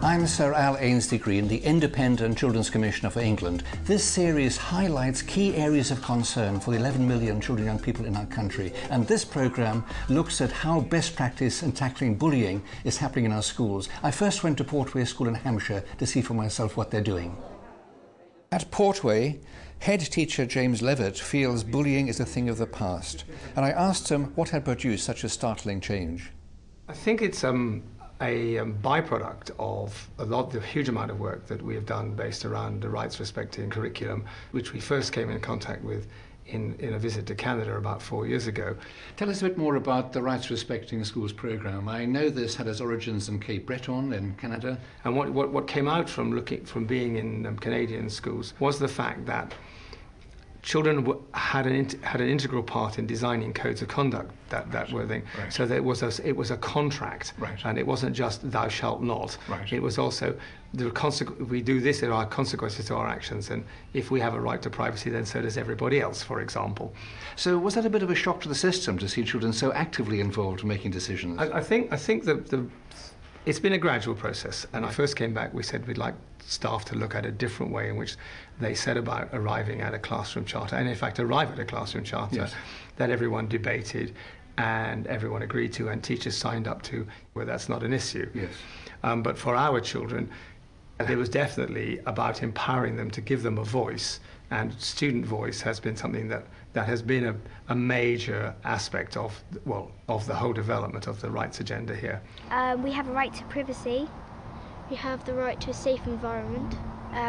I'm Sir Al Ainslie-Green, the Independent Children's Commissioner for England. This series highlights key areas of concern for the 11 million children and young people in our country. And this programme looks at how best practice in tackling bullying is happening in our schools. I first went to Portway School in Hampshire to see for myself what they're doing. At Portway, head teacher James Levitt feels bullying is a thing of the past. And I asked him what had produced such a startling change. I think it's a byproduct of the huge amount of work that we have done based around the rights respecting curriculum, which we first came in contact with in a visit to Canada about 4 years ago. Tell us a bit more about the Rights Respecting Schools programme. I know this had its origins in Cape Breton in Canada. And what came out from being in Canadian schools was the fact that children had an integral part in designing codes of conduct that were thing. Right. So that it was a contract, right. And it wasn't just thou shalt not. Right. It was also we do this, there are consequences to our actions, and if we have a right to privacy, then so does everybody else, for example. So was that a bit of a shock to the system to see children so actively involved in making decisions? I think that it's been a gradual process, and I first came back, we said we'd like staff to look at a different way in which they set about arriving at a classroom charter, and in fact arrive at a classroom charter, yes, that everyone debated and everyone agreed to and teachers signed up to, where that's not an issue. Yes. But for our children, it was definitely about empowering them to give them a voice, and student voice has been something that has been a major aspect of the whole development of the rights agenda here. We have a right to privacy. We have the right to a safe environment.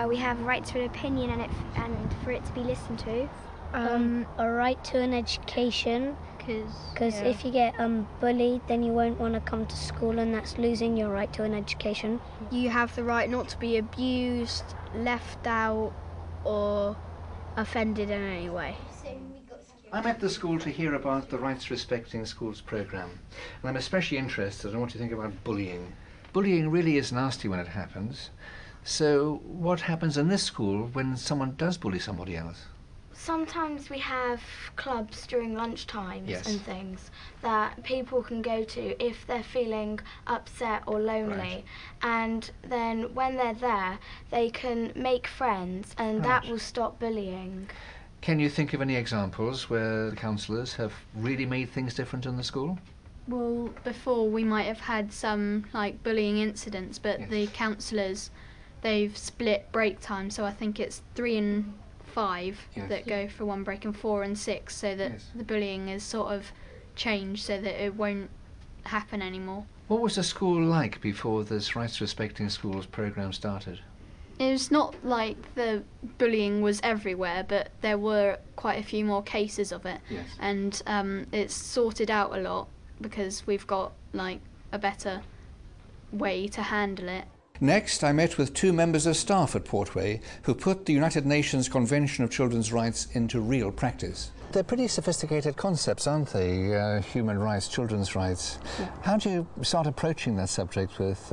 We have a right to an opinion and for it to be listened to. A right to an education, because if you get bullied, then you won't want to come to school, and that's losing your right to an education. You have the right not to be abused, left out, or offended in any way. I'm at the school to hear about the Rights Respecting Schools programme, and I'm especially interested in what you think about bullying. Bullying really is nasty when it happens. So what happens in this school when someone does bully somebody else? Sometimes we have clubs during lunchtimes, yes, and things that people can go to if they're feeling upset or lonely. Right. And then when they're there, they can make friends, and right, that will stop bullying. Can you think of any examples where the counsellors have really made things different in the school? Well, before we might have had some bullying incidents, but yes, the counsellors, they've split break time, so I think it's 3 and 5 yes, that go for one break, and 4 and 6, so that yes, the bullying is sort of changed so that it won't happen anymore. What was the school like before this Rights Respecting Schools programme started? It was not like the bullying was everywhere, but there were quite a few more cases of it, yes, and it's sorted out a lot because we've got a better way to handle it. Next, I met with 2 members of staff at Portway who put the United Nations Convention of Children's Rights into real practice. They're pretty sophisticated concepts, aren't they? Human rights, children's rights. Yeah. How do you start approaching that subject with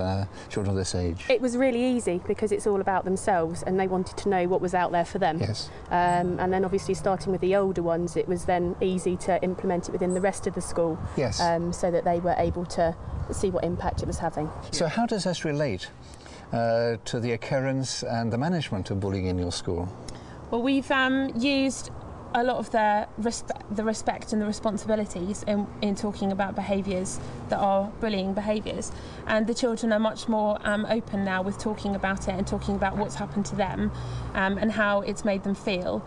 children of this age? It was really easy because it's all about themselves and they wanted to know what was out there for them. Yes. And then obviously starting with the older ones, it was then easy to implement it within the rest of the school. Yes. So that they were able to see what impact it was having. So how does this relate to the occurrence and the management of bullying in your school? Well, we've used a lot of the respect and the responsibilities in talking about behaviours that are bullying behaviours, and the children are much more open now with talking about it and talking about what's happened to them and how it's made them feel,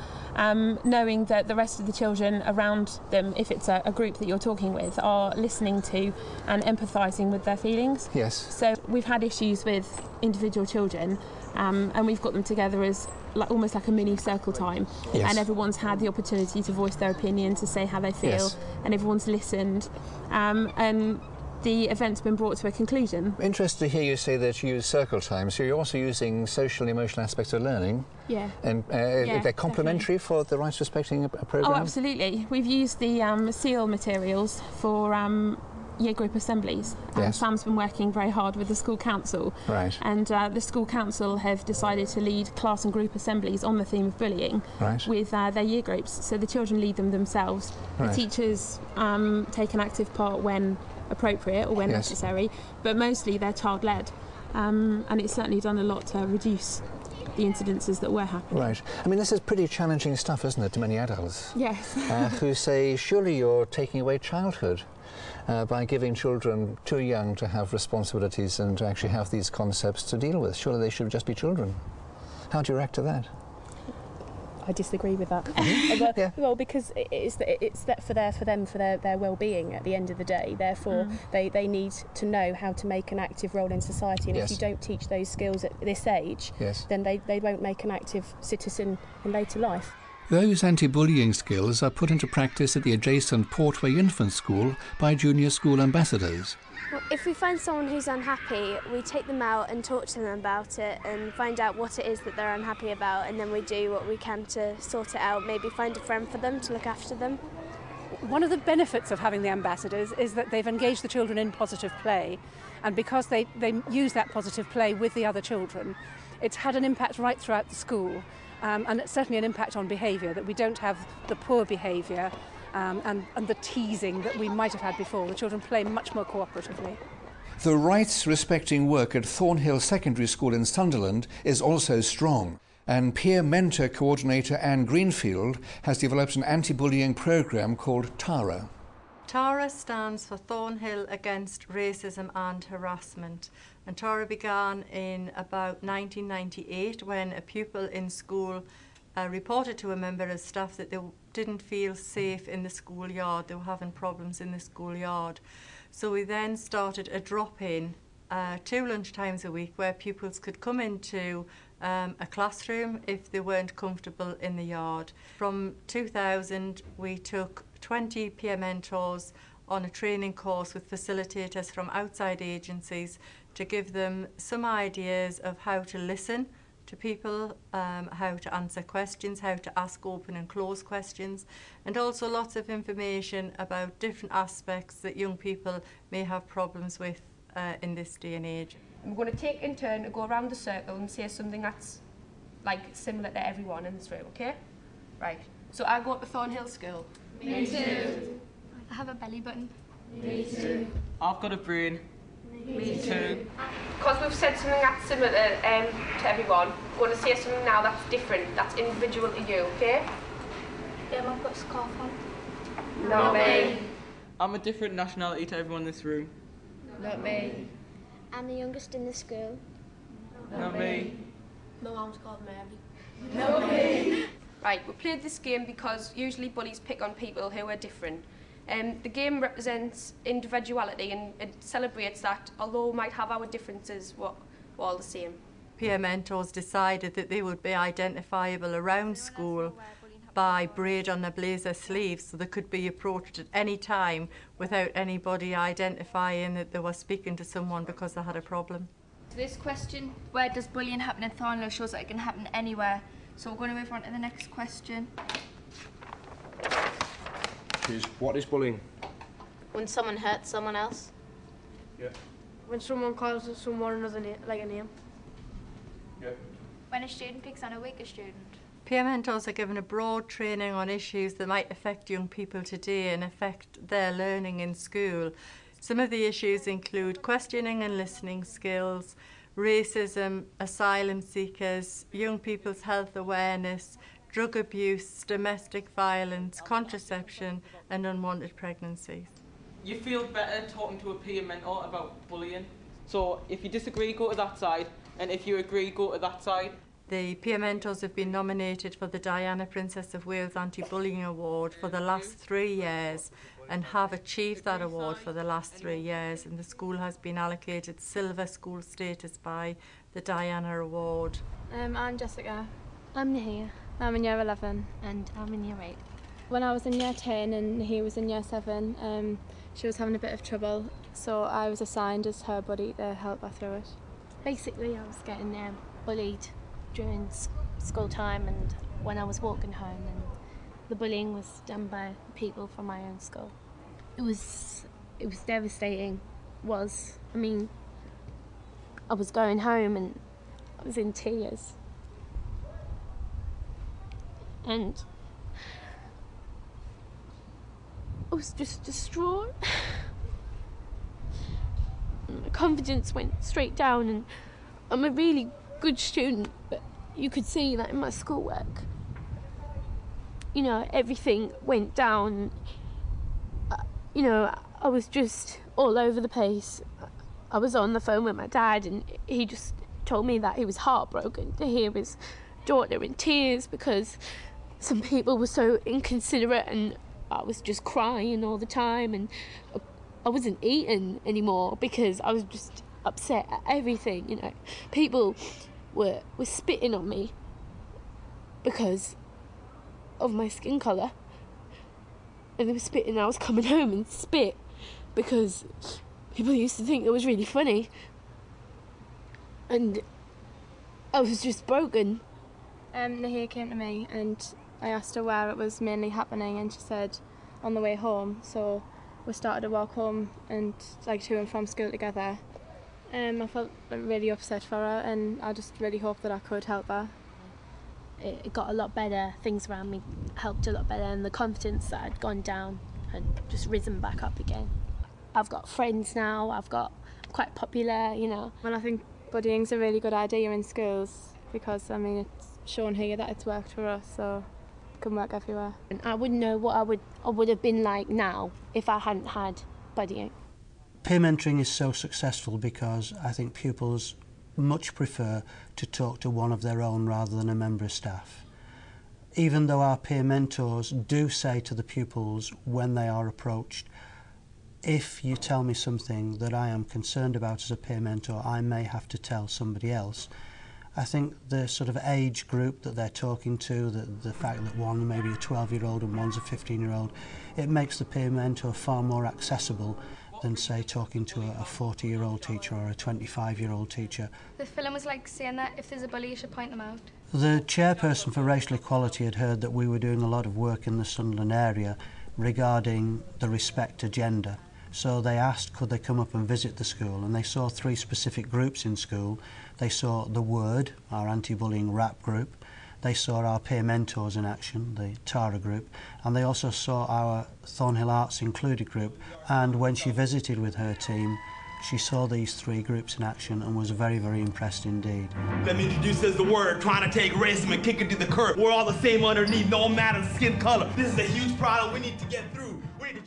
knowing that the rest of the children around them, if it's a group that you're talking with, are listening to and empathising with their feelings. Yes. So we've had issues with individual children and we've got them together as almost like a mini circle time, yes, and everyone's had the opportunity to voice their opinion, to say how they feel, yes, and everyone's listened, and the event's been brought to a conclusion. Interested to hear you say that you use circle time, so you're also using social and emotional aspects of learning. Yeah. And they're complementary for the Rights Respecting programme? Oh, absolutely. We've used the SEAL materials for year group assemblies. Yes. Sam's been working very hard with the school council, right, and the school council have decided to lead class and group assemblies on the theme of bullying, right, with their year groups, so the children lead them themselves. Right. The teachers take an active part when appropriate or when yes, necessary, but mostly they're child-led. and it's certainly done a lot to reduce the incidences that were happening. Right. I mean, this is pretty challenging stuff, isn't it, to many adults? Yes. Who say, surely you're taking away childhood by giving children too young to have responsibilities and to actually have these concepts to deal with. Surely they should just be children. How do you react to that? I disagree with that. Well, because it's that for their well-being at the end of the day. Therefore, they need to know how to make an active role in society. And if you don't teach those skills at this age, then they won't make an active citizen in later life. Those anti-bullying skills are put into practice at the adjacent Portway Infant School by junior school ambassadors. Well, if we find someone who's unhappy, we take them out and talk to them about it and find out what it is that they're unhappy about, and then we do what we can to sort it out, maybe find a friend for them to look after them. One of the benefits of having the ambassadors is that they've engaged the children in positive play, and because they use that positive play with the other children, it's had an impact right throughout the school. And it's certainly an impact on behaviour, that we don't have the poor behaviour and the teasing that we might have had before. The children play much more cooperatively. The rights-respecting work at Thornhill Secondary School in Sunderland is also strong, and peer mentor coordinator Anne Greenfield has developed an anti-bullying programme called TARA. TARA stands for Thornhill Against Racism and Harassment, and TARA began in about 1998 when a pupil in school reported to a member of staff that they didn't feel safe in the schoolyard. They were having problems in the schoolyard. So we then started a drop-in 2 lunchtimes a week where pupils could come into a classroom if they weren't comfortable in the yard. From 2000 we took 20 peer mentors on a training course with facilitators from outside agencies to give them some ideas of how to listen to people, how to answer questions, how to ask open and close questions, and also lots of information about different aspects that young people may have problems with in this day and age. We're going to take in turn to go around the circle and say something that's like similar to everyone in this room, okay? Right. So I go to Thornhill School. Me too. I have a belly button. Me too. I've got a brain. Me too. Because we've said something that's similar to everyone, we're going to say something now that's different, that's individual to you, okay? Yeah, I've got a scarf on. Not me. I'm a different nationality to everyone in this room. Not me. I'm the youngest in the school. Not me. My mum's called Mary. Not me. Right, we played this game because usually bullies pick on people who are different. The game represents individuality and it celebrates that although we might have our differences, we're all the same. Peer mentors decided that they would be identifiable around school by braid on their blazer sleeves, so they could be approached at any time without anybody identifying that they were speaking to someone because they had a problem. This question, where does bullying happen in Thornhill, shows that it can happen anywhere. So we're going to move on to the next question. What is bullying? When someone hurts someone else. Yeah. When someone calls someone another name, like a name. Yeah. When a student picks on a weaker student. Peer mentors are given a broad training on issues that might affect young people today and affect their learning in school. Some of the issues include questioning and listening skills, racism, asylum seekers, young people's health awareness, drug abuse, domestic violence, contraception and unwanted pregnancies. You feel better talking to a peer mentor about bullying. So if you disagree, go to that side, and if you agree, go to that side. The peer mentors have been nominated for the Diana Princess of Wales Anti-Bullying Award for the last 3 years and have achieved that award for the last 3 years, and the school has been allocated silver school status by the Diana Award. I'm Jessica. I'm Nahia. I'm in year 11. And I'm in year 8. When I was in year 10 and he was in year 7, she was having a bit of trouble, so I was assigned as her buddy to help her through it. Basically, I was getting bullied during school time and when I was walking home, and the bullying was done by people from my own school. It was devastating. I mean, I was going home and I was in tears. And I was just distraught. My confidence went straight down, and I'm a really good student, but you could see that in my schoolwork. You know, everything went down. You know, I was just all over the place. I was on the phone with my dad, and he just told me that he was heartbroken to hear his daughter in tears because some people were so inconsiderate, and I was just crying all the time, and I wasn't eating anymore because I was just upset at everything. You know, people were spitting on me because of my skin colour, and they were spitting. I was coming home and spit because people used to think it was really funny, and I was just broken. Nahir came to me and I asked her where it was mainly happening, and she said on the way home. So we started to walk home and like to and from school together. I felt really upset for her, and I just really hoped that I could help her. It got a lot better, things around me helped a lot better, and the confidence that had gone down had just risen back up again. I've got friends now, I'm quite popular, you know. Well, I think bullying's a really good idea in schools because, I mean, it's shown here that it's worked for us, so it can work everywhere. And I wouldn't know what I would have been like now if I hadn't had bullying. Peer mentoring is so successful because I think pupils much prefer to talk to one of their own rather than a member of staff. Even though our peer mentors do say to the pupils when they are approached, if you tell me something that I am concerned about as a peer mentor, I may have to tell somebody else. I think the sort of age group that they're talking to, the fact that one may be a 12-year-old and one's a 15-year-old, it makes the peer mentor far more accessible than, say, talking to a 40-year-old teacher or a 25-year-old teacher. The film was like saying that if there's a bully, you should point them out. The chairperson for racial equality had heard that we were doing a lot of work in the Sunderland area regarding the respect agenda. So they asked could they come up and visit the school, and they saw 3 specific groups in school. They saw The Word, our anti-bullying rap group. They saw our peer mentors in action, the Tara group, and they also saw our Thornhill Arts Included group. And when she visited with her team, she saw these 3 groups in action and was very, very impressed indeed. Let me introduce as The Word, trying to take racism and kick it to the curb. We're all the same underneath, no matter skin color. This is a huge problem we need to get through.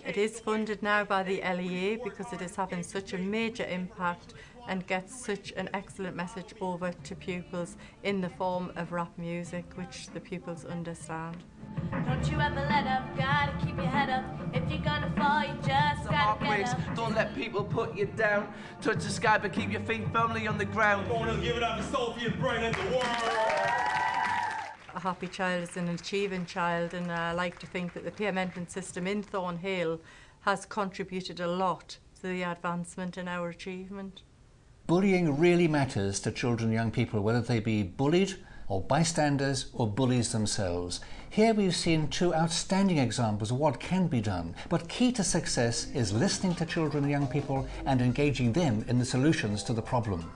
It is funded now by the LEA because it is having such a major impact and gets such an excellent message over to pupils in the form of rap music, which the pupils understand. Don't you ever let up, gotta keep your head up. If you're gonna fall, you just gotta get up. Don't let people put you down. Touch the sky, but keep your feet firmly on the ground. Gonna give it up to Sophie and bring it the world. A happy child is an achieving child, and I like to think that the peer mentoring system in Thornhill has contributed a lot to the advancement in our achievement. Bullying really matters to children and young people, whether they be bullied or bystanders or bullies themselves. Here we've seen 2 outstanding examples of what can be done, but key to success is listening to children and young people and engaging them in the solutions to the problem.